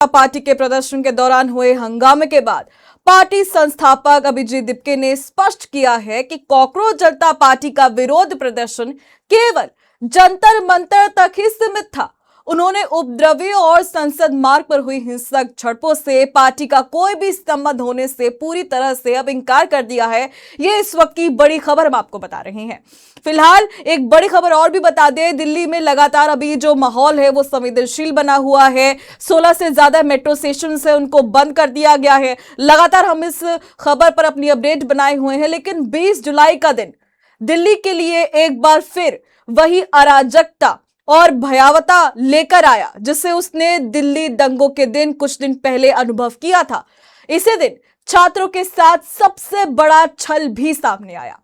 Party के प्रदर्शन के दौरान हुए हंगामे के बाद पार्टी संस्थापक अभिजीत दिपके ने स्पष्ट किया है कि कॉकरोच जनता पार्टी का विरोध प्रदर्शन केवल जंतर मंतर तक ही सीमित था। उन्होंने उपद्रवियों और संसद मार्ग पर हुई हिंसक झड़पों से पार्टी का कोई भी संबंध होने से पूरी तरह से अब इंकार कर दिया है। ये इस वक्त की बड़ी खबर हम आपको बता रहे हैं। फिलहाल एक बड़ी खबर और भी बता दें, दिल्ली में लगातार अभी जो माहौल है वो संवेदनशील बना हुआ है। 16 से ज्यादा मेट्रो स्टेशन है उनको बंद कर दिया गया है। लगातार हम इस खबर पर अपनी अपडेट बनाए हुए हैं, लेकिन 20 जुलाई का दिन दिल्ली के लिए एक बार फिर वही अराजकता और भयावता लेकर आया जिसे उसने दिल्ली दंगों के दिन कुछ दिन पहले अनुभव किया था। इसी दिन छात्रों के साथ सबसे बड़ा छल भी सामने आया।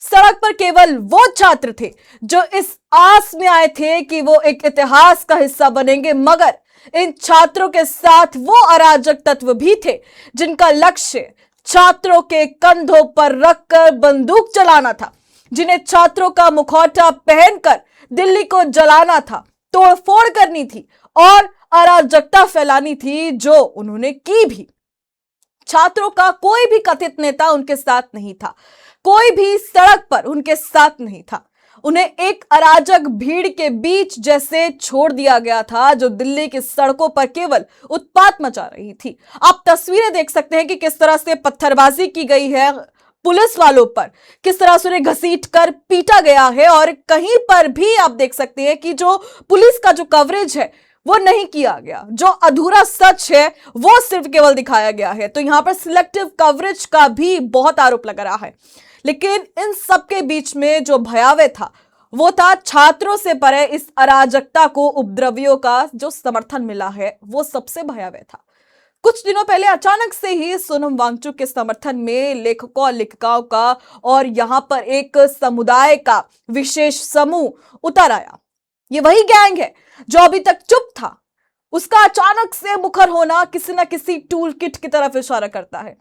सड़क पर केवल वो छात्र थे जो इस आस में आए थे कि वो एक इतिहास का हिस्सा बनेंगे, मगर इन छात्रों के साथ वो अराजक तत्व भी थे जिनका लक्ष्य छात्रों के कंधों पर रखकर बंदूक चलाना था, जिन्हें छात्रों का मुखौटा पहनकर दिल्ली को जलाना था, तोड़फोड़ करनी थी और अराजकता फैलानी थी, जो उन्होंने की भी। छात्रों का कोई भी कथित नेता उनके साथ नहीं था, कोई भी सड़क पर उनके साथ नहीं था। उन्हें एक अराजक भीड़ के बीच जैसे छोड़ दिया गया था जो दिल्ली की सड़कों पर केवल उत्पात मचा रही थी। आप तस्वीरें देख सकते हैं कि किस तरह से पत्थरबाजी की गई है पुलिस वालों पर, किस तरह से उन्हें घसीट कर पीटा गया है, और कहीं पर भी आप देख सकते हैं कि जो पुलिस का जो कवरेज है वो नहीं किया गया, जो अधूरा सच है वो सिर्फ केवल दिखाया गया है। तो यहां पर सिलेक्टिव कवरेज का भी बहुत आरोप लग रहा है। लेकिन इन सब के बीच में जो भयावह था वो था छात्रों से परे इस अराजकता को उपद्रवियों का जो समर्थन मिला है वो सबसे भयावह था। कुछ दिनों पहले अचानक से ही सोनम वांगचुक के समर्थन में लेखकों और लेखिकाओं का और यहां पर एक समुदाय का विशेष समूह उतर आया। ये वही गैंग है जो अभी तक चुप था, उसका अचानक से मुखर होना किसी ना किसी टूल किट की तरफ इशारा करता है।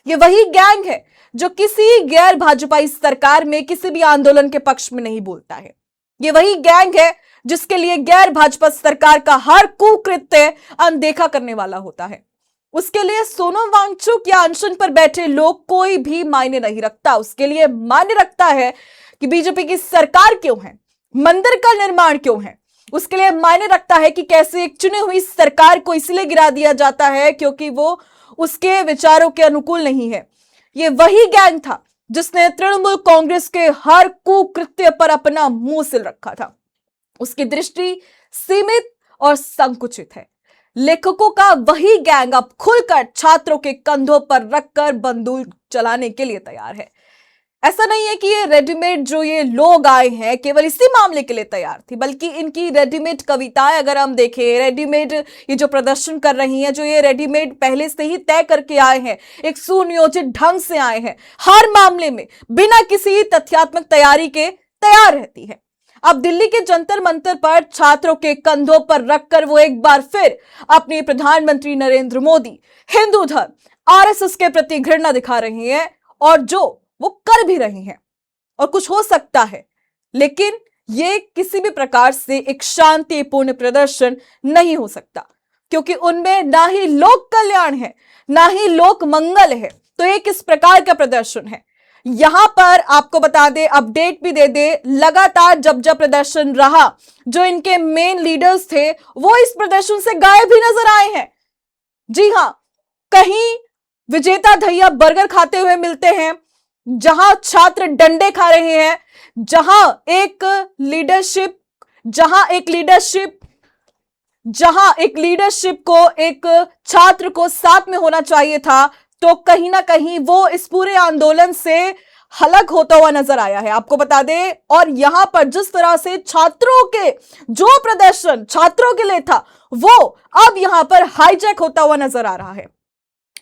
ये वही गैंग है जो किसी गैर भाजपाई सरकार में किसी भी आंदोलन के पक्ष में नहीं बोलता है। ये वही गैंग है जिसके लिए गैर भाजपा सरकार का हर कुकृत्य अनदेखा करने वाला होता है। उसके लिए सोनम वांगचुक या अनशन पर बैठे लोग कोई भी मायने नहीं रखता। उसके लिए मायने रखता है कि बीजेपी की सरकार क्यों है, मंदिर का निर्माण क्यों है। उसके लिए मायने रखता है कि कैसे एक चुनी हुई सरकार को इसलिए गिरा दिया जाता है क्योंकि वो उसके विचारों के अनुकूल नहीं है। ये वही गैंग था जिसने तृणमूल कांग्रेस के हर कुकृत्य पर अपना मुंह सिल रखा था। उसकी दृष्टि सीमित और संकुचित है। लेखकों का वही गैंग अब खुलकर छात्रों के कंधों पर रखकर बंदूक चलाने के लिए तैयार है। ऐसा नहीं है कि ये रेडीमेड जो ये लोग आए हैं केवल इसी मामले के लिए तैयार थी, बल्कि इनकी रेडीमेड कविताएं अगर हम देखें, रेडीमेड ये जो प्रदर्शन कर रही हैं, जो ये रेडीमेड पहले से ही तय करके आए हैं, एक सुनियोजित ढंग से आए हैं, हर मामले में बिना किसी तथ्यात्मक तैयारी के तैयार रहती है। अब दिल्ली के जंतर मंतर पर छात्रों के कंधों पर रखकर वो एक बार फिर अपने प्रधानमंत्री नरेंद्र मोदी, हिंदू धर्म, आरएसएस के प्रति घृणा दिखा रही हैं, और जो वो कर भी रही हैं। और कुछ हो सकता है, लेकिन ये किसी भी प्रकार से एक शांतिपूर्ण प्रदर्शन नहीं हो सकता, क्योंकि उनमें ना ही लोक कल्याण है ना ही लोक मंगल है। तो ये किस प्रकार का प्रदर्शन है, यहां पर आपको बता दे, अपडेट भी दे दे। लगातार जब जब प्रदर्शन रहा, जो इनके मेन लीडर्स थे वो इस प्रदर्शन से गायब ही नजर आए हैं। जी हां, कहीं विजेता धैया बर्गर खाते हुए मिलते हैं, जहां छात्र डंडे खा रहे हैं, जहां एक लीडरशिप को एक छात्र को साथ में होना चाहिए था, तो कहीं ना कहीं वो इस पूरे आंदोलन से अलग होता हुआ नजर आया है, आपको बता दें। और यहां पर जिस तरह से छात्रों के जो प्रदर्शन छात्रों के लिए था वो अब यहां पर हाईजैक होता हुआ नजर आ रहा है।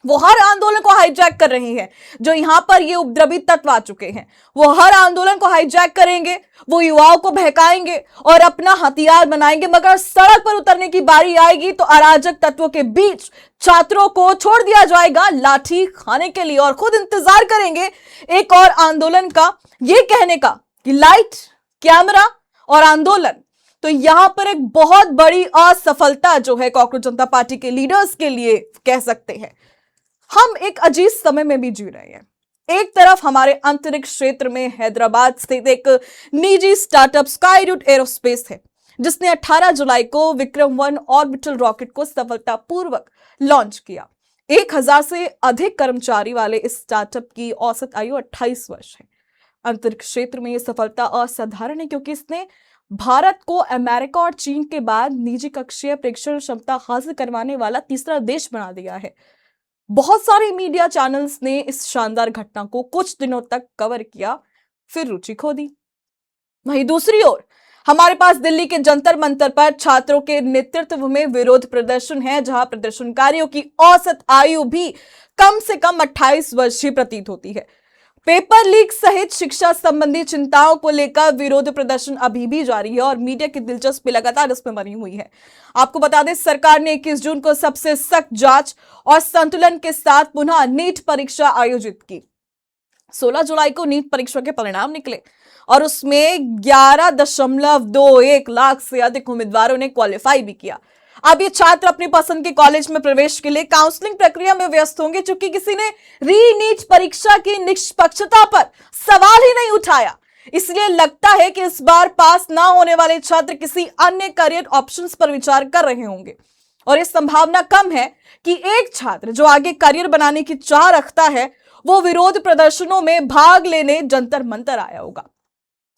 वो हर आंदोलन को हाईजैक कर रही है। जो यहां पर ये उपद्रवी तत्व आ चुके हैं वो हर आंदोलन को हाईजैक करेंगे, वो युवाओं को बहकाएंगे और अपना हथियार बनाएंगे, मगर सड़क पर उतरने की बारी आएगी तो अराजक तत्वों के बीच छात्रों को छोड़ दिया जाएगा लाठी खाने के लिए, और खुद इंतजार करेंगे एक और आंदोलन का, ये कहने का कि लाइट, कैमरा और आंदोलन। तो यहां पर एक बहुत बड़ी असफलता जो है कॉकरोच जनता पार्टी के लीडर्स के लिए कह सकते हैं। हम एक अजीब समय में भी जी रहे हैं। एक तरफ हमारे अंतरिक्ष क्षेत्र में हैदराबाद स्थित एक निजी स्टार्टअप स्काईरूट एरोस्पेस है, जिसने 18 जुलाई को विक्रम-1 ऑर्बिटल रॉकेट को सफलतापूर्वक लॉन्च किया। 1000 से अधिक कर्मचारी वाले इस स्टार्टअप की औसत आयु 28 वर्ष है। अंतरिक्ष क्षेत्र में यह सफलता असाधारण है क्योंकि इसने भारत को अमेरिका और चीन के बाद निजी कक्षीय प्रेक्षण क्षमता हासिल करवाने वाला तीसरा देश बना दिया है। बहुत सारे मीडिया चैनल्स ने इस शानदार घटना को कुछ दिनों तक कवर किया, फिर रुचि खो दी। वहीं दूसरी ओर हमारे पास दिल्ली के जंतर मंतर पर छात्रों के नेतृत्व में विरोध प्रदर्शन है, जहां प्रदर्शनकारियों की औसत आयु भी कम से कम 28 वर्ष ही प्रतीत होती है। पेपर लीक सहित शिक्षा संबंधी चिंताओं को लेकर विरोध प्रदर्शन अभी भी जारी है और मीडिया की दिलचस्पी लगातार इसमें बनी हुई है। आपको बता दें, सरकार ने 21 जून को सबसे सख्त जांच और संतुलन के साथ पुनः नीट परीक्षा आयोजित की। 16 जुलाई को नीट परीक्षा के परिणाम निकले और उसमें 11.21 लाख से अधिक उम्मीदवारों ने क्वालिफाई भी किया। अब ये छात्र अपनी पसंद के कॉलेज में प्रवेश के लिए काउंसलिंग प्रक्रिया में व्यस्त होंगे, चूंकि किसी ने री नीट परीक्षा की निष्पक्षता पर सवाल ही नहीं उठाया। इसलिए लगता है कि इस बार पास ना होने वाले छात्र किसी अन्य करियर ऑप्शंस पर विचार कर रहे होंगे और इस संभावना कम है कि एक छात्र जो आगे करियर बनाने की चाह रखता है वो विरोध प्रदर्शनों में भाग लेने जंतर मंतर आया होगा।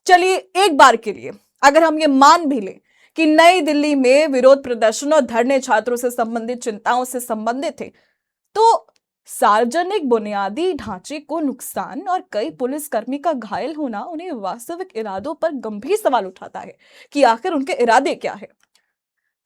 चलिए, एक बार के लिए अगर हम ये मान भी लें कि नई दिल्ली में विरोध प्रदर्शन और धरने छात्रों से संबंधित चिंताओं से संबंधित थे, तो सार्वजनिक बुनियादी ढांचे को नुकसान और कई पुलिसकर्मी का घायल होना उन्हें वास्तविक इरादों पर गंभीर सवाल उठाता है कि आखिर उनके इरादे क्या है।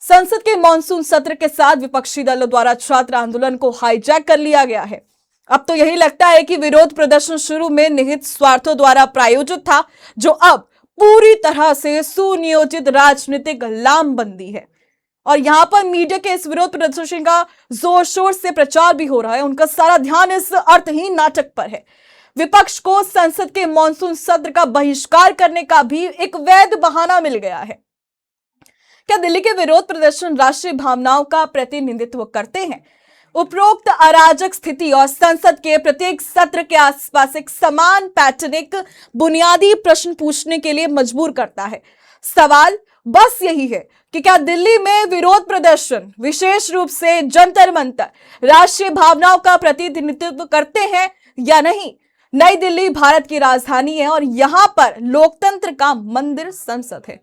संसद के मॉनसून सत्र के साथ विपक्षी दलों द्वारा छात्र आंदोलन को हाईजैक कर लिया गया है। अब तो यही लगता है कि विरोध प्रदर्शन शुरू में निहित स्वार्थों द्वारा प्रायोजित था, जो अब पूरी तरह से सुनियोजित राजनीतिक लामबंदी है। और यहां पर मीडिया के इस विरोध प्रदर्शन का जोर शोर से प्रचार भी हो रहा है। उनका सारा ध्यान इस अर्थहीन नाटक पर है। विपक्ष को संसद के मॉनसून सत्र का बहिष्कार करने का भी एक वैध बहाना मिल गया है। क्या दिल्ली के विरोध प्रदर्शन राष्ट्रीय भावनाओं का प्रतिनिधित्व करते हैं? उपरोक्त अराजक स्थिति और संसद के प्रत्येक सत्र के आसपास एक समान पैटर्न एक बुनियादी प्रश्न पूछने के लिए मजबूर करता है। सवाल बस यही है कि क्या दिल्ली में विरोध प्रदर्शन, विशेष रूप से जंतर मंतर, राष्ट्रीय भावनाओं का प्रतिनिधित्व करते हैं या नहीं? नई दिल्ली भारत की राजधानी है और यहां पर लोकतंत्र का मंदिर संसद है।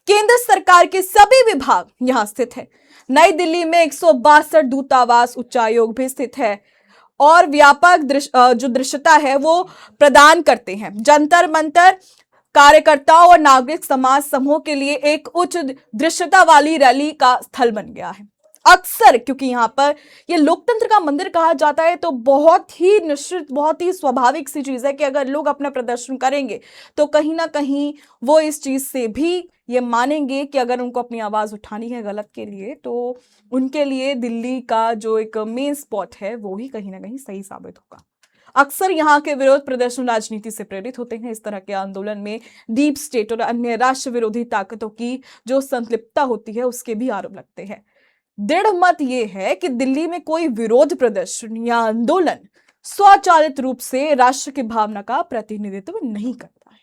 केंद्र सरकार के सभी विभाग यहां स्थित है। नई दिल्ली में 162 दूतावास, उच्चायोग भी स्थित है और व्यापक जो दृश्यता है वो प्रदान करते हैं। जंतर मंतर कार्यकर्ताओं और नागरिक समाज समूह के लिए एक उच्च दृश्यता वाली रैली का स्थल बन गया है। अक्सर क्योंकि यहाँ पर ये लोकतंत्र का मंदिर कहा जाता है, तो बहुत ही निश्चित, बहुत ही स्वाभाविक सी चीज है कि अगर लोग अपना प्रदर्शन करेंगे तो कहीं ना कहीं वो इस चीज से भी ये मानेंगे कि अगर उनको अपनी आवाज उठानी है गलत के लिए, तो उनके लिए दिल्ली का जो एक मेन स्पॉट है वो ही कहीं ना कहीं सही साबित होगा। अक्सर यहाँ के विरोध प्रदर्शन राजनीति से प्रेरित होते हैं। इस तरह के आंदोलन में डीप स्टेट और अन्य राष्ट्र विरोधी ताकतों की जो संलिप्तता होती है उसके भी आरोप लगते हैं। दृढ़ मत यह है कि दिल्ली में कोई विरोध प्रदर्शन या आंदोलन स्वचालित रूप से राष्ट्र की भावना का प्रतिनिधित्व नहीं करता है।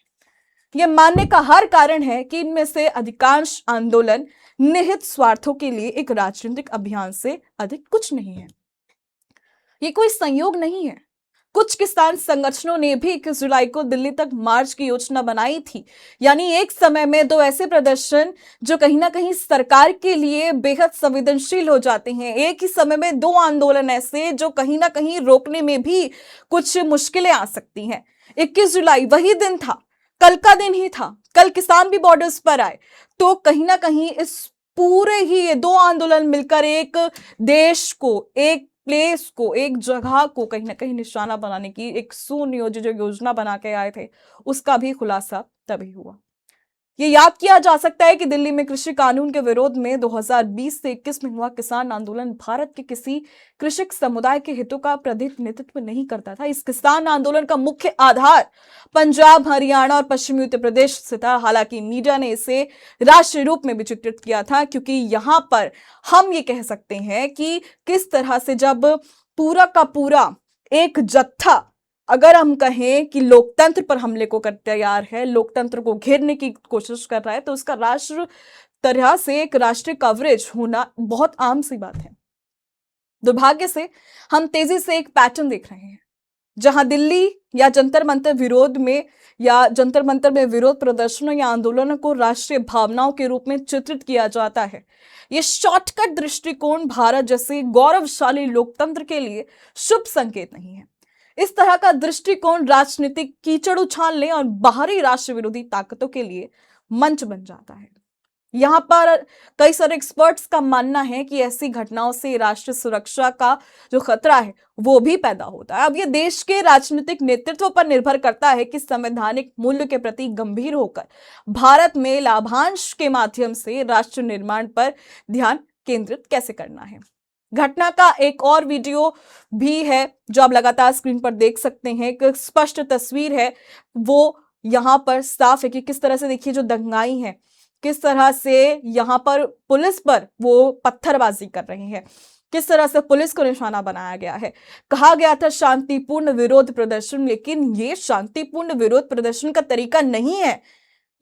यह मानने का हर कारण है कि इनमें से अधिकांश आंदोलन निहित स्वार्थों के लिए एक राजनीतिक अभियान से अधिक कुछ नहीं है। ये कोई संयोग नहीं है। कुछ किसान संगठनों ने भी 21 जुलाई को दिल्ली तक मार्च की योजना बनाई थी। यानी एक समय में दो ऐसे प्रदर्शन जो कहीं ना कहीं सरकार के लिए बेहद संवेदनशील हो जाते हैं। एक ही समय में दो आंदोलन ऐसे जो कहीं ना कहीं रोकने में भी कुछ मुश्किलें आ सकती हैं। 21 जुलाई वही दिन था, कल का दिन ही था। कल किसान भी बॉर्डर्स पर आए, तो कहीं ना कहीं इस पूरे ही ये दो आंदोलन मिलकर एक देश को, एक प्लेस को, एक जगह को कहीं ना कहीं निशाना बनाने की एक सुनियोजित जो योजना बना के आए थे, उसका भी खुलासा तभी हुआ। ये याद किया जा सकता है कि दिल्ली में कृषि कानून के विरोध में 2020 से 21 में हुआ किसान आंदोलन भारत के किसी कृषक समुदाय के हितों का प्रतिनिधित्व नहीं करता था। इस किसान आंदोलन का मुख्य आधार पंजाब, हरियाणा और पश्चिमी उत्तर प्रदेश से था। हालांकि मीडिया ने इसे राष्ट्रीय रूप में भी चित्रित किया था, क्योंकि यहां पर हम ये कह सकते हैं कि किस तरह से जब पूरा का पूरा एक जत्था, अगर हम कहें कि लोकतंत्र पर हमले को कर तैयार है, लोकतंत्र को घेरने की कोशिश कर रहा है, तो उसका राष्ट्र तरह से एक राष्ट्रीय कवरेज होना बहुत आम सी बात है। दुर्भाग्य से हम तेजी से एक पैटर्न देख रहे हैं, जहां दिल्ली या जंतर मंतर विरोध में या जंतर मंतर में विरोध प्रदर्शनों या आंदोलनों को राष्ट्रीय भावनाओं के रूप में चित्रित किया जाता है। यह शॉर्टकट दृष्टिकोण भारत जैसे गौरवशाली लोकतंत्र के लिए शुभ संकेत नहीं है। इस तरह का दृष्टिकोण राजनीतिक कीचड़ उछालने और बाहरी राष्ट्र विरोधी ताकतों के लिए मंच बन जाता है। यहां पर कई सारे एक्सपर्ट्स का मानना है कि ऐसी घटनाओं से राष्ट्रीय सुरक्षा का जो खतरा है वो भी पैदा होता है। अब ये देश के राजनीतिक नेतृत्व पर निर्भर करता है कि संवैधानिक मूल्य के प्रति गंभीर होकर भारत में लाभांश के माध्यम से राष्ट्र निर्माण पर ध्यान केंद्रित कैसे करना है। घटना का एक और वीडियो भी है जो आप लगातार स्क्रीन पर देख सकते हैं। एक स्पष्ट तस्वीर है, वो यहां पर साफ है कि किस तरह से, देखिए, जो दंगाई है, किस तरह से यहां पर पुलिस पर वो पत्थरबाजी कर रहे हैं, किस तरह से पुलिस को निशाना बनाया गया है। कहा गया था शांतिपूर्ण विरोध प्रदर्शन, लेकिन ये शांतिपूर्ण विरोध प्रदर्शन का तरीका नहीं है।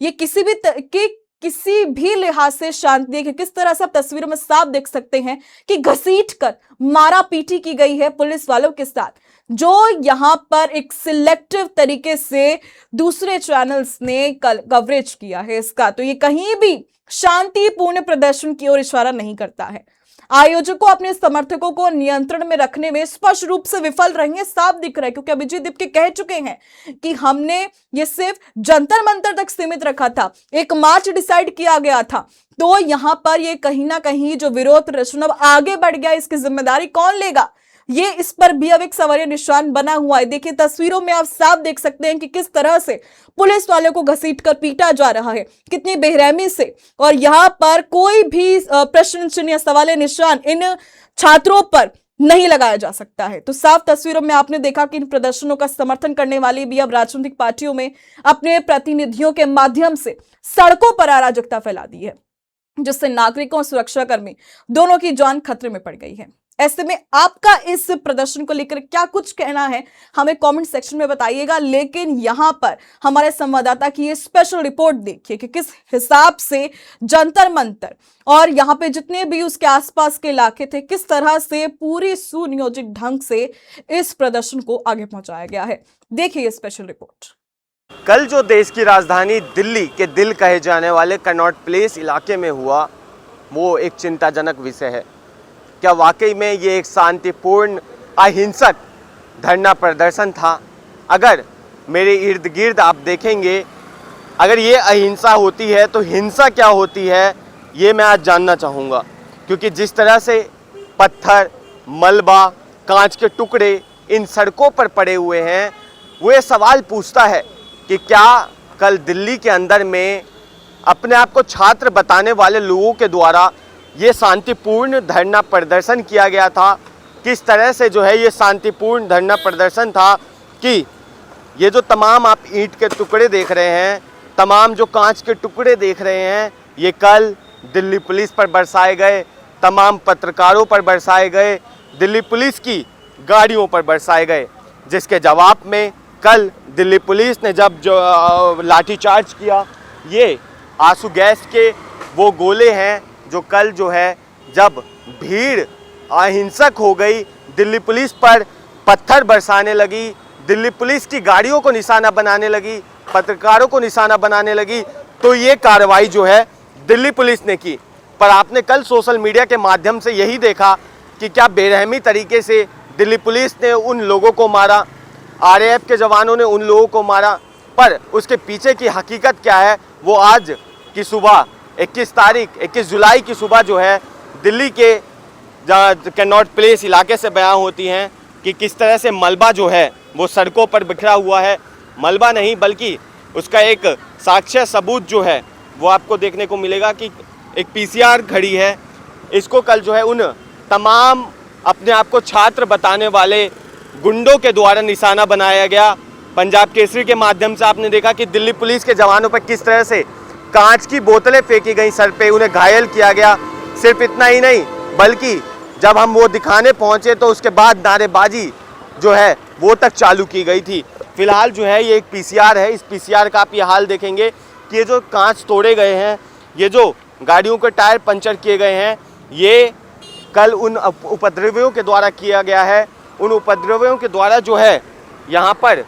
ये किसी भी लिहाज से शांति, देखिए किस तरह से आप तस्वीरों में साफ देख सकते हैं कि घसीट कर मारा पीटी की गई है पुलिस वालों के साथ, जो यहां पर एक सिलेक्टिव तरीके से दूसरे चैनल्स ने कवरेज किया है इसका। तो ये कहीं भी शांतिपूर्ण प्रदर्शन की ओर इशारा नहीं करता है। आयोजकों अपने समर्थकों को नियंत्रण में रखने में स्पष्ट रूप से विफल रहे हैं, साफ दिख रहा है, क्योंकि अभिजीत दीपके कह चुके हैं कि हमने ये सिर्फ जंतर मंतर तक सीमित रखा था, एक मार्च डिसाइड किया गया था। तो यहां पर ये कहीं ना कहीं जो विरोध प्रदर्शन अब आगे बढ़ गया, इसकी जिम्मेदारी कौन लेगा, ये इस पर भी अब एक सवालिया निशान बना हुआ है। देखिए तस्वीरों में आप साफ देख सकते हैं कि किस तरह से पुलिस वालों को घसीटकर पीटा जा रहा है, कितनी बेरहमी से, और यहां पर कोई भी प्रश्न चिन्ह या सवालिया निशान इन छात्रों पर नहीं लगाया जा सकता है। तो साफ तस्वीरों में आपने देखा कि इन प्रदर्शनों का समर्थन करने वाली भी अब राजनीतिक पार्टियों में अपने प्रतिनिधियों के माध्यम से सड़कों पर अराजकता फैला दी है, जिससे नागरिकों और सुरक्षाकर्मी दोनों की जान खतरे में पड़ गई है। ऐसे में आपका इस प्रदर्शन को लेकर क्या कुछ कहना है, हमें कमेंट सेक्शन में बताइएगा। लेकिन यहां पर हमारे संवाददाता की ये स्पेशल रिपोर्ट देखिए कि किस हिसाब से जंतर मंतर और यहां पे जितने भी उसके आसपास के इलाके थे, किस तरह से पूरी सुनियोजित ढंग से इस प्रदर्शन को आगे पहुंचाया गया है। देखिए ये स्पेशल रिपोर्ट। कल जो देश की राजधानी दिल्ली के दिल कहे जाने वाले कनॉट प्लेस इलाके में हुआ, वो एक चिंताजनक विषय है। क्या वाकई में ये एक शांतिपूर्ण अहिंसक धरना प्रदर्शन था? अगर मेरे इर्द गिर्द आप देखेंगे, अगर ये अहिंसा होती है तो हिंसा क्या होती है, ये मैं आज जानना चाहूँगा। क्योंकि जिस तरह से पत्थर, मलबा, कांच के टुकड़े इन सड़कों पर पड़े हुए हैं, वो ये सवाल पूछता है कि क्या कल दिल्ली के अंदर में अपने आप को छात्र बताने वाले लोगों के द्वारा ये शांतिपूर्ण धरना प्रदर्शन किया गया था? किस तरह से जो है ये शांतिपूर्ण धरना प्रदर्शन था कि ये जो तमाम आप ईंट के टुकड़े देख रहे हैं, तमाम जो कांच के टुकड़े देख रहे हैं, ये कल दिल्ली पुलिस पर बरसाए गए, तमाम पत्रकारों पर बरसाए गए, दिल्ली पुलिस की गाड़ियों पर बरसाए गए। जिसके जवाब में कल दिल्ली पुलिस ने जब जो लाठीचार्ज किया, ये आंसू गैस के वो गोले हैं जो कल जो है जब भीड़ अहिंसक हो गई, दिल्ली पुलिस पर पत्थर बरसाने लगी, दिल्ली पुलिस की गाड़ियों को निशाना बनाने लगी, पत्रकारों को निशाना बनाने लगी, तो ये कार्रवाई जो है दिल्ली पुलिस ने की। पर आपने कल सोशल मीडिया के माध्यम से यही देखा कि क्या बेरहमी तरीके से दिल्ली पुलिस ने उन लोगों को मारा, आरएएफ के जवानों ने उन लोगों को मारा। पर उसके पीछे की हकीकत क्या है, वो आज की सुबह 21 जुलाई की सुबह जो है दिल्ली के कनॉट प्लेस इलाके से बयां होती हैं कि किस तरह से मलबा जो है वो सड़कों पर बिखरा हुआ है। मलबा नहीं बल्कि उसका एक साक्ष्य सबूत जो है वो आपको देखने को मिलेगा कि एक पीसीआर खड़ी है। इसको कल जो है उन तमाम अपने आप को छात्र बताने वाले गुंडों के द्वारा निशाना बनाया गया। पंजाब केसरी के माध्यम से आपने देखा कि दिल्ली पुलिस के जवानों पर किस तरह से कांच की बोतलें फेंकी गई सर पे, उन्हें घायल किया गया। सिर्फ इतना ही नहीं बल्कि जब हम वो दिखाने पहुंचे तो उसके बाद नारेबाजी जो है वो तक चालू की गई थी। फिलहाल जो है ये एक पीसीआर है। इस पीसीआर का आप ये हाल देखेंगे कि ये जो कांच तोड़े गए हैं, ये जो गाड़ियों के टायर पंचर किए गए हैं, ये कल उन उपद्रवियों के द्वारा किया गया है। उन उपद्रवियों के द्वारा जो है यहाँ पर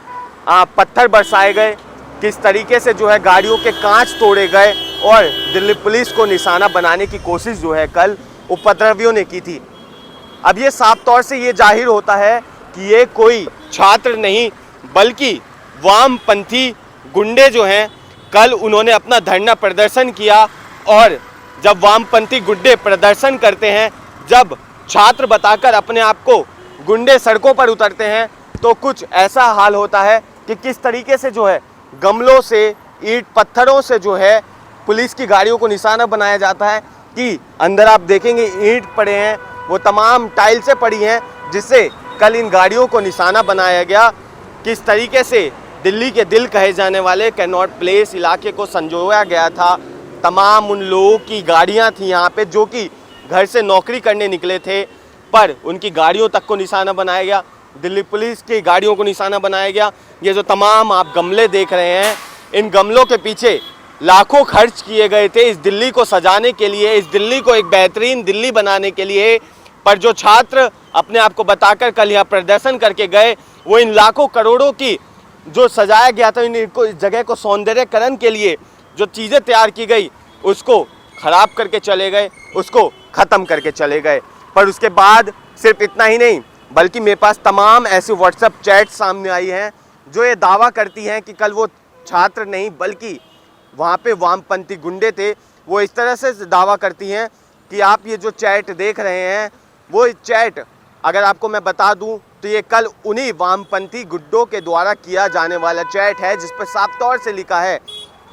पत्थर बरसाए गए, किस तरीके से जो है गाड़ियों के कांच तोड़े गए और दिल्ली पुलिस को निशाना बनाने की कोशिश जो है कल उपद्रवियों ने की थी। अब ये साफ तौर से ये जाहिर होता है कि ये कोई छात्र नहीं बल्कि वामपंथी गुंडे जो हैं, कल उन्होंने अपना धरना प्रदर्शन किया। और जब वामपंथी गुंडे प्रदर्शन करते हैं, जब छात्र बताकर अपने आप को गुंडे सड़कों पर उतरते हैं, तो कुछ ऐसा हाल होता है कि किस तरीके से जो है गमलों से, ईंट पत्थरों से जो है पुलिस की गाड़ियों को निशाना बनाया जाता है कि अंदर आप देखेंगे ईंट पड़े हैं, वो तमाम टाइल्सें पड़ी हैं, जिससे कल इन गाड़ियों को निशाना बनाया गया। किस तरीके से दिल्ली के दिल कहे जाने वाले कैनॉट प्लेस इलाके को संजोया गया था। तमाम उन लोगों की गाड़ियां थी यहाँ पे जो कि घर से नौकरी करने निकले थे, पर उनकी गाड़ियों तक को निशाना बनाया गया। दिल्ली पुलिस की गाड़ियों को निशाना बनाया गया। ये जो तमाम आप गमले देख रहे हैं, इन गमलों के पीछे लाखों खर्च किए गए थे इस दिल्ली को सजाने के लिए, इस दिल्ली को एक बेहतरीन दिल्ली बनाने के लिए। पर जो छात्र अपने आप को बताकर कल यहाँ प्रदर्शन करके गए, वो इन लाखों करोड़ों की जो सजाया गया था, इनको इस जगह को सौंदर्यकरण के लिए जो चीज़ें तैयार की गई, उसको ख़राब करके चले गए, उसको ख़त्म करके चले गए। पर उसके बाद सिर्फ इतना ही नहीं बल्कि मेरे पास तमाम ऐसी व्हाट्सएप चैट सामने आई हैं जो ये दावा करती हैं कि कल वो छात्र नहीं बल्कि वहाँ पे वामपंथी गुंडे थे। वो इस तरह से दावा करती हैं कि आप ये जो चैट देख रहे हैं, वो चैट अगर आपको मैं बता दूं तो ये कल उन्हीं वामपंथी गुंडों के द्वारा किया जाने वाला चैट है, जिस पर साफ तौर से लिखा है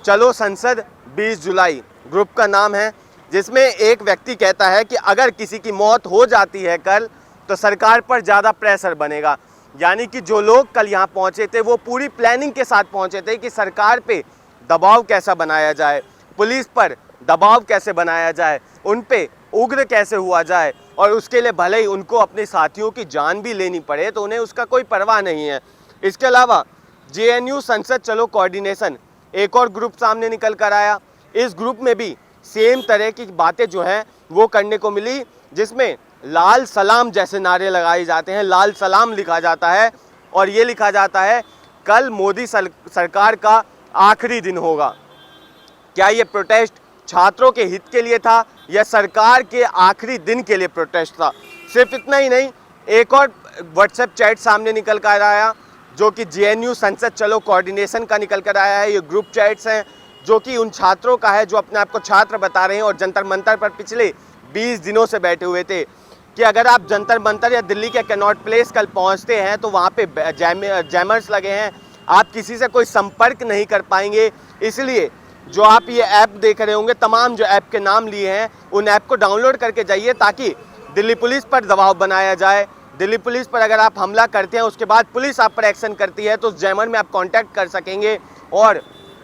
चलो संसद 20 जुलाई, ग्रुप का नाम है, जिसमें एक व्यक्ति कहता है कि अगर किसी की मौत हो जाती है कल तो सरकार पर ज़्यादा प्रेशर बनेगा। यानी कि जो लोग कल यहाँ पहुँचे थे वो पूरी प्लानिंग के साथ पहुँचे थे कि सरकार पे दबाव कैसा बनाया जाए, पुलिस पर दबाव कैसे बनाया जाए, उन पे उग्र कैसे हुआ जाए, और उसके लिए भले ही उनको अपने साथियों की जान भी लेनी पड़े तो उन्हें उसका कोई परवाह नहीं है। इसके अलावा जेएनयू संसद चलो कोऑर्डिनेशन एक और ग्रुप सामने निकल कर आया। इस ग्रुप में भी सेम तरह की बातें जो हैं वो करने को मिली, जिसमें लाल सलाम जैसे नारे लगाए जाते हैं, लाल सलाम लिखा जाता है और ये लिखा जाता है कल मोदी सरकार का आखिरी दिन होगा। क्या ये प्रोटेस्ट छात्रों के हित के लिए था या सरकार के आखिरी दिन के लिए प्रोटेस्ट था? सिर्फ इतना ही नहीं, एक और व्हाट्सएप चैट सामने निकल कर आया जो कि जेएनयू संसद चलो कोऑर्डिनेशन का निकल कर आया है। ये ग्रुप चैट्स हैं जो कि उन छात्रों का है जो अपने आप को छात्र बता रहे हैं और जंतर मंतर पर पिछले 20 दिनों से बैठे हुए थे कि अगर आप जंतर मंतर या दिल्ली के कैनॉट प्लेस कल पहुंचते हैं तो वहाँ पे जैमर्स लगे हैं, आप किसी से कोई संपर्क नहीं कर पाएंगे। इसलिए जो आप ये ऐप देख रहे होंगे, तमाम जो ऐप के नाम लिए हैं, उन ऐप को डाउनलोड करके जाइए ताकि दिल्ली पुलिस पर दबाव बनाया जाए। दिल्ली पुलिस पर अगर आप हमला करते हैं, उसके बाद पुलिस आप पर एक्शन करती है, तो उस जैमर में आप कांटेक्ट कर सकेंगे। और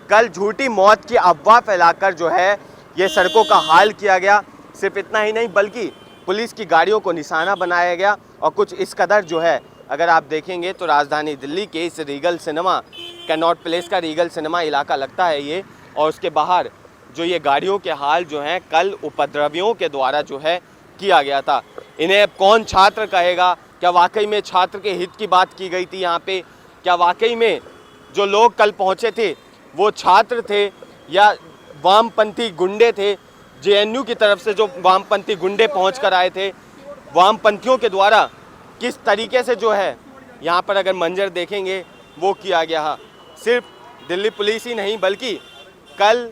कल झूठी मौत की अफवाह फैलाकर जो है ये सड़कों का हाल किया गया। सिर्फ इतना ही नहीं बल्कि पुलिस की गाड़ियों को निशाना बनाया गया और कुछ इस कदर जो है, अगर आप देखेंगे तो राजधानी दिल्ली के इस रीगल सिनेमा, कैनॉट प्लेस का रीगल सिनेमा इलाका लगता है ये, और उसके बाहर जो ये गाड़ियों के हाल जो हैं कल उपद्रवियों के द्वारा जो है किया गया था। इन्हें अब कौन छात्र कहेगा? क्या वाकई में छात्र के हित की बात की गई थी यहाँ पे? क्या वाकई में जो लोग कल पहुँचे थे वो छात्र थे या वामपंथी गुंडे थे? जेएनयू की तरफ से जो वामपंथी गुंडे पहुँच कर आए थे, वामपंथियों के द्वारा किस तरीके से जो है यहाँ पर अगर मंजर देखेंगे वो किया गया। सिर्फ दिल्ली पुलिस ही नहीं बल्कि कल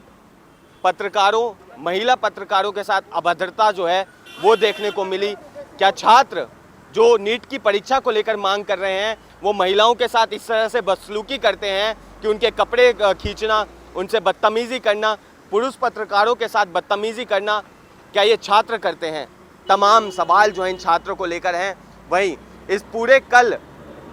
पत्रकारों, महिला पत्रकारों के साथ अभद्रता जो है वो देखने को मिली। क्या छात्र जो नीट की परीक्षा को लेकर मांग कर रहे हैं वो महिलाओं के साथ इस तरह से बदसलूकी करते हैं कि उनके कपड़े खींचना, उनसे बदतमीज़ी करना? पुरुष पत्रकारों के साथ बदतमीजी करना क्या ये छात्र करते हैं? तमाम सवाल जो हैं इन छात्रों को लेकर हैं। वहीं इस पूरे कल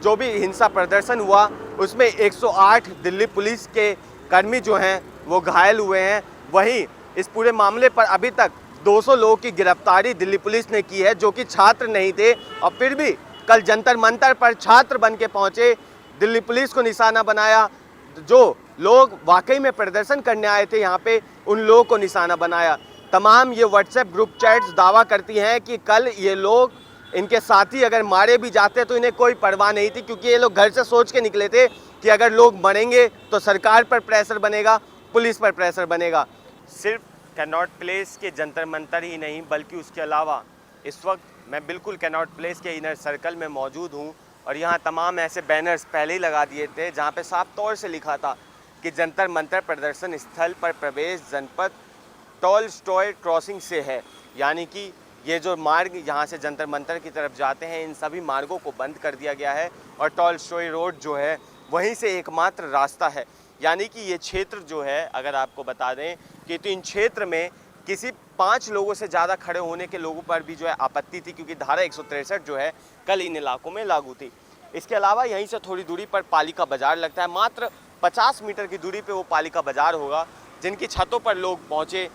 जो भी हिंसा प्रदर्शन हुआ उसमें 108 दिल्ली पुलिस के कर्मी जो हैं वो घायल हुए हैं। वहीं इस पूरे मामले पर अभी तक 200 लोगों की गिरफ्तारी दिल्ली पुलिस ने की है जो कि छात्र नहीं थे, और फिर भी कल जंतर मंतर पर छात्र बन के पहुंचे, दिल्ली पुलिस को निशाना बनाया। जो लोग वाकई में प्रदर्शन करने आए थे यहाँ पे उन लोगों को निशाना बनाया। तमाम ये व्हाट्सएप ग्रुप चैट्स दावा करती हैं कि कल ये लोग, इनके साथी अगर मारे भी जाते तो इन्हें कोई परवाह नहीं थी, क्योंकि ये लोग घर से सोच के निकले थे कि अगर लोग मरेंगे तो सरकार पर प्रेशर बनेगा, पुलिस पर प्रेशर बनेगा। सिर्फ कैनॉट प्लेस के जंतर मंतर ही नहीं बल्कि उसके अलावा इस वक्त मैं बिल्कुल कैनॉट प्लेस के इनर सर्कल में मौजूद हूँ, और यहाँ तमाम ऐसे बैनर्स पहले ही लगा दिए थे जहाँ पे साफ तौर से लिखा था कि जंतर मंतर प्रदर्शन स्थल पर प्रवेश जनपद टॉलस्टॉय क्रॉसिंग से है। यानी कि ये जो मार्ग यहाँ से जंतर मंतर की तरफ जाते हैं इन सभी मार्गों को बंद कर दिया गया है, और टॉलस्टॉय रोड जो है वहीं से एकमात्र रास्ता है। यानी कि ये क्षेत्र जो है, अगर आपको बता दें कि तो इन क्षेत्र में किसी 5 लोगों से ज़्यादा खड़े होने के लोगों पर भी जो है आपत्ति थी, क्योंकि धारा 163 जो है कल इन इलाकों में लागू थी। इसके अलावा यहीं से थोड़ी दूरी पर पालिका बाज़ार लगता है, मात्र 50 मीटर की दूरी पे वो पालिका बाज़ार होगा, जिनकी छतों पर लोग पहुँचे,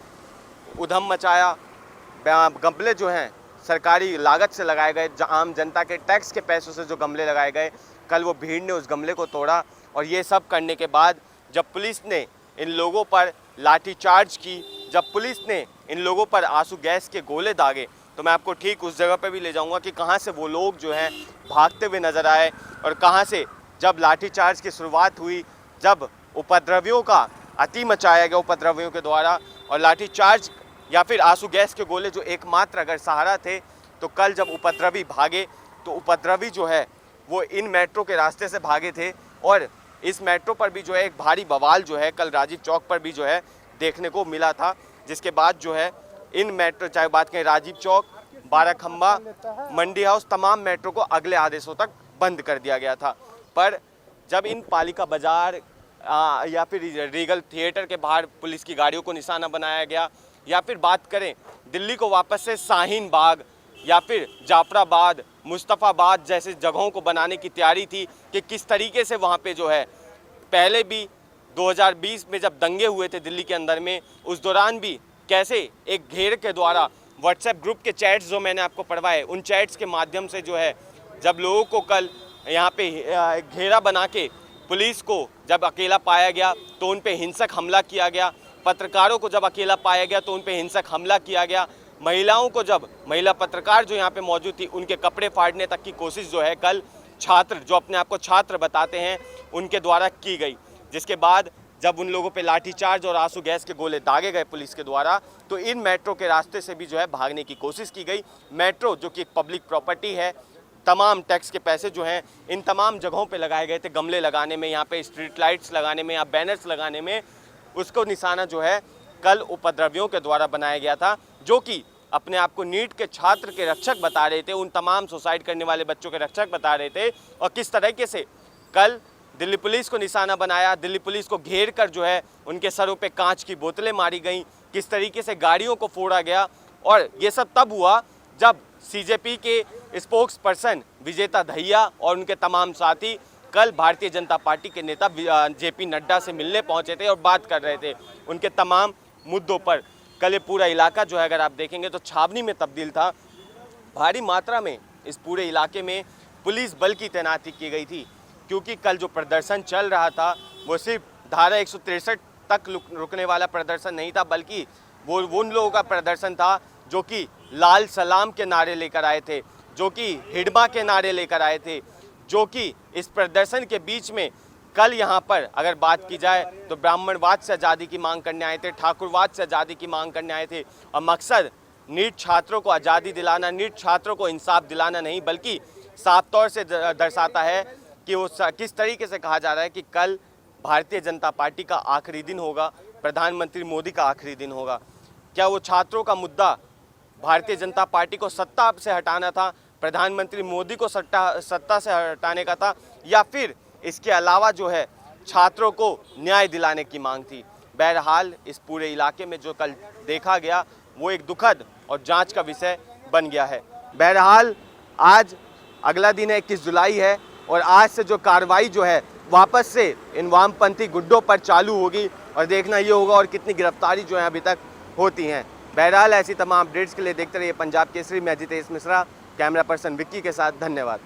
उधम मचाया। गमले जो हैं सरकारी लागत से लगाए गए, आम जनता के टैक्स के पैसों से जो गमले लगाए गए, कल वो भीड़ ने उस गमले को तोड़ा। और ये सब करने के बाद जब पुलिस ने इन लोगों पर लाठीचार्ज की, जब पुलिस ने इन लोगों पर आंसू गैस के गोले दागे, तो मैं आपको ठीक उस जगह पे भी ले जाऊंगा कि कहां से वो लोग जो हैं भागते हुए नज़र आए, और कहां से जब लाठीचार्ज की शुरुआत हुई, जब उपद्रवियों का अति मचाया गया उपद्रवियों के द्वारा, और लाठीचार्ज या फिर आंसू गैस के गोले जो एकमात्र अगर सहारा थे, तो कल जब उपद्रवी भागे तो उपद्रवी जो है वो इन मेट्रो के रास्ते से भागे थे, और इस मेट्रो पर भी जो है एक भारी बवाल जो है कल राजीव चौक पर भी जो है देखने को मिला था। जिसके बाद जो है इन मेट्रो, चाहे बात करें राजीव चौक, बाराखंबा, मंडी हाउस, तमाम मेट्रो को अगले आदेशों तक बंद कर दिया गया था। पर जब इन पालिका बाज़ार या फिर रीगल थिएटर के बाहर पुलिस की गाड़ियों को निशाना बनाया गया, या फिर बात करें दिल्ली को वापस से शाहीन बाग या फिर जाफराबाद, मुस्तफ़ाबाद जैसे जगहों को बनाने की तैयारी थी, कि किस तरीके से वहाँ पे जो है पहले भी 2020 में जब दंगे हुए थे दिल्ली के अंदर में, उस दौरान भी कैसे एक घेर के द्वारा व्हाट्सएप ग्रुप के चैट्स जो मैंने आपको पढ़वाए, उन चैट्स के माध्यम से जो है जब लोगों को कल यहाँ पे घेरा बना के पुलिस को जब अकेला पाया गया तो उन पे हिंसक हमला किया गया, पत्रकारों को जब अकेला पाया गया तो उन पे हिंसक हमला किया गया, महिलाओं को जब महिला पत्रकार जो यहाँ पे मौजूद थी उनके कपड़े फाड़ने तक की कोशिश जो है कल छात्र, जो अपने आप को छात्र बताते हैं, उनके द्वारा की गई। जिसके बाद जब उन लोगों पे लाठीचार्ज और आंसू गैस के गोले दागे गए पुलिस के द्वारा, तो इन मेट्रो के रास्ते से भी जो है भागने की कोशिश की गई। मेट्रो जो कि एक पब्लिक प्रॉपर्टी है, तमाम टैक्स के पैसे जो हैं इन तमाम जगहों पे लगाए गए थे, गमले लगाने में, यहाँ पे स्ट्रीट लाइट्स लगाने में या बैनर्स लगाने में, उसको निशाना जो है कल उपद्रवियों के द्वारा बनाया गया था, जो कि अपने आप को नीट के छात्र के रक्षक बता रहे थे, उन तमाम सुसाइड करने वाले बच्चों के रक्षक बता रहे थे। और किस तरीके से कल दिल्ली पुलिस को निशाना बनाया, दिल्ली पुलिस को घेर कर जो है उनके सरों पे कांच की बोतलें मारी गईं, किस तरीके से गाड़ियों को फोड़ा गया। और ये सब तब हुआ जब सीजेपी के स्पोक्स पर्सन विजेता दहिया और उनके तमाम साथी कल भारतीय जनता पार्टी के नेता जेपी नड्डा से मिलने पहुंचे थे और बात कर रहे थे उनके तमाम मुद्दों पर। कल ये पूरा इलाका जो है अगर आप देखेंगे तो छावनी में तब्दील था। भारी मात्रा में इस पूरे इलाके में पुलिस बल की तैनाती की गई थी, क्योंकि कल जो प्रदर्शन चल रहा था वो सिर्फ धारा 163 तक रुकने वाला प्रदर्शन नहीं था, बल्कि वो उन लोगों का प्रदर्शन था जो कि लाल सलाम के नारे लेकर आए थे, जो कि हिडमा के नारे लेकर आए थे, जो कि इस प्रदर्शन के बीच में कल यहाँ पर अगर बात की जाए तो ब्राह्मणवाद से आज़ादी की मांग करने आए थे, ठाकुरवाद से आज़ादी की मांग करने आए थे। और मकसद नीट छात्रों को आज़ादी दिलाना, नीट छात्रों को इंसाफ दिलाना नहीं, बल्कि साफ तौर से दर्शाता है कि वो किस तरीके से कहा जा रहा है कि कल भारतीय जनता पार्टी का आखिरी दिन होगा, प्रधानमंत्री मोदी का आखिरी दिन होगा। क्या वो छात्रों का मुद्दा भारतीय जनता पार्टी को सत्ता से हटाना था, प्रधानमंत्री मोदी को सत्ता से हटाने का था, या फिर इसके अलावा जो है छात्रों को न्याय दिलाने की मांग थी? बहरहाल इस पूरे इलाके में जो कल देखा गया वो एक दुखद और जांच का विषय बन गया है। बहरहाल आज अगला दिन है, 21 जुलाई है, और आज से जो कार्रवाई जो है वापस से इन वामपंथी गुड्डों पर चालू होगी और देखना ये होगा और कितनी गिरफ्तारी जो है अभी तक होती हैं। बहरहाल ऐसी तमाम अपडेट्स के लिए देखते रहिए पंजाब केसरी। मैं जितेश मिश्रा, कैमरा पर्सन विक्की के साथ। धन्यवाद।